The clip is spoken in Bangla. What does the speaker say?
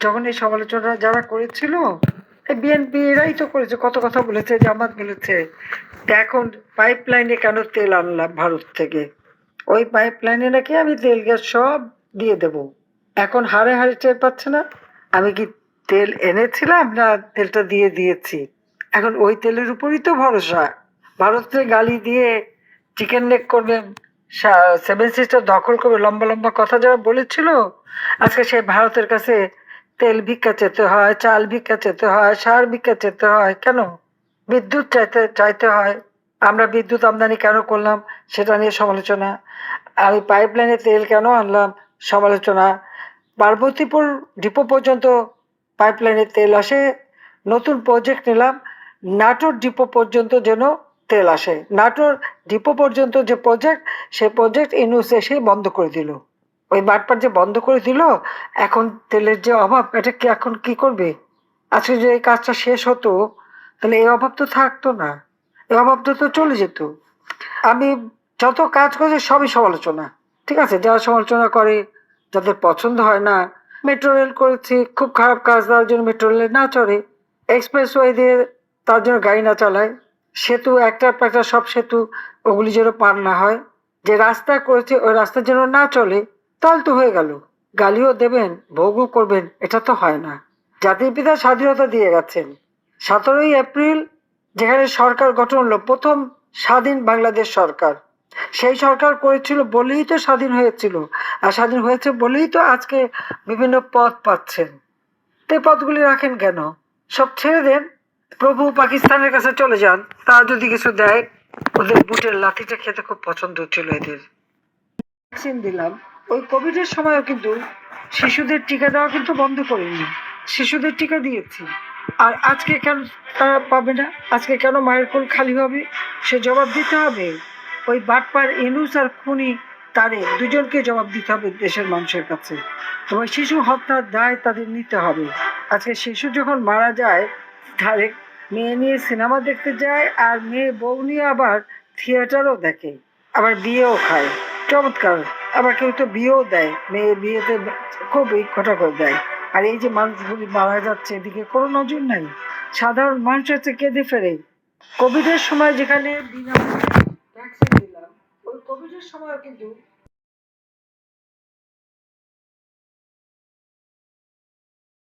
যখন এই সমালোচনা যারা করেছিল, এই বিএনপি এরাই তো করেছে, কত কথা বলেছে, জামাত বলেছে। এখন পাইপ লাইনে কেন তেল আনলাম ভারত থেকে, ওই পাইপ লাইনে নাকি আমি তেল গ্যাস সব দিয়ে দেব। এখন হাড়ে হাড়ে টের পাচ্ছে না আমি কি তেল এনেছিলাম না তেলটা দিয়ে দিয়েছি। এখন ওই তেলের উপরই তো ভরসা। ভারতের গালি দিয়ে চিকেন নেক করবে, সেভেন সিস্টার দখল করবে, লম্বা লম্বা কথা যারা বলেছিল, আজকে সে ভারতের কাছে তেল ভিক্ষা চেতে হয়, চাল ভিক্ষা চেতে হয়, সার ভিক্ষা চেতে হয়। কেন? বিদ্যুৎ চাইতে চাইতে হয়। আমরা বিদ্যুৎ আমদানি কেন করলাম সেটা নিয়ে সমালোচনা। আমি পাইপ লাইনে তেল কেন আনলাম সমালোচনা। পার্বতীপুর ডিপো পর্যন্ত পাইপ লাইনে তেল আসে, নতুন প্রজেক্ট নিলাম নাটোর ডিপো পর্যন্ত যেন তেল আসে। নাটোর ডিপো পর্যন্ত যে প্রজেক্ট, সে প্রজেক্ট ইউনূস এসে বন্ধ করে দিল। ওই বাটপার যে বন্ধ করে দিল, এখন তেলের যে অভাব, এটা কি এখন কি করবে? আজকে যদি এই কাজটা শেষ হতো তাহলে এই অভাব তো থাকতো না, এই অভাবটা তো চলে যেত। আমি যত কাজ করছি সবই সমালোচনা, ঠিক আছে? যারা সমালোচনা করে, যাদের পছন্দ হয় না। মেট্রো রেল করেছি, খুব খারাপ কাজ, তার জন্য মেট্রো রেলে না চড়ে, এক্সপ্রেসওয়ে দিয়ে তার জন্য গাড়ি না চালায়, সেতু একটার পর একটা সব সেতু, ওগুলি যেন পার না হয়, যে রাস্তা করেছে ওই রাস্তা যেন না চলে, তাহলে তো হয়ে গেল। গালিও দেবেন, ভোগও করবেন, এটা তো হয় না। জাতির পিতা স্বাধীনতা দিয়ে গেছেন। 17ই এপ্রিল যেখানে সরকার গঠন হলো, প্রথম স্বাধীন বাংলাদেশ সরকার, সেই সরকার করেছিল বলেই তো স্বাধীন হয়েছিল। আর স্বাধীন হয়েছে বলেই তো আজকে বিভিন্ন পদ পাচ্ছেন। তো এই পদগুলি রাখেন কেন? সব ছেড়ে দেন, প্রভু পাকিস্তানের কাছে চলে যান, তারা যদি কিছু দেয়। ওদের বুটের লাঠিটা খেতে খুব পছন্দ হচ্ছিল এদের। ভ্যাকসিন দিলাম, ওই কোভিডের সময়ও কিন্তু শিশুদের টিকা দেওয়া কিন্তু বন্ধ করিনি, শিশুদের টিকা দিয়েছি। আর আজকে কেন তারা পাবে না? আজকে কেন মায়ের কোল খালি হবে? সে জবাব দিতে হবে। ওই বাটপার ইউনূস আর খুনি তারেক দুজনকে জবাব দিতে হবে দেশের মানুষের কাছে। এবং শিশু হত্যার দায় তাদের নিতে হবে। আজকে শিশু যখন মারা যায়, তারেক মেয়ে নিয়ে সিনেমা দেখতে যায়, আর মেয়ে বউ নিয়ে আবার থিয়েটারও দেখে, আবার বিয়েও খায়। চমৎকার। আবার কেউ তো বিয়েও দেয়, মেয়ে বিয়েতে খুব ইকোটা করে দেয়। আর এই যে মানুষগুলি মারা যাচ্ছে, এদিকে কোনো নজর নাই। সাধারণ মানুষ হচ্ছে কেঁদে ফেরে। কোভিডের সময় যেখানে বিনামূল্যে ভ্যাকসিন দিলাম, ওই কোভিডের সময় কিন্তু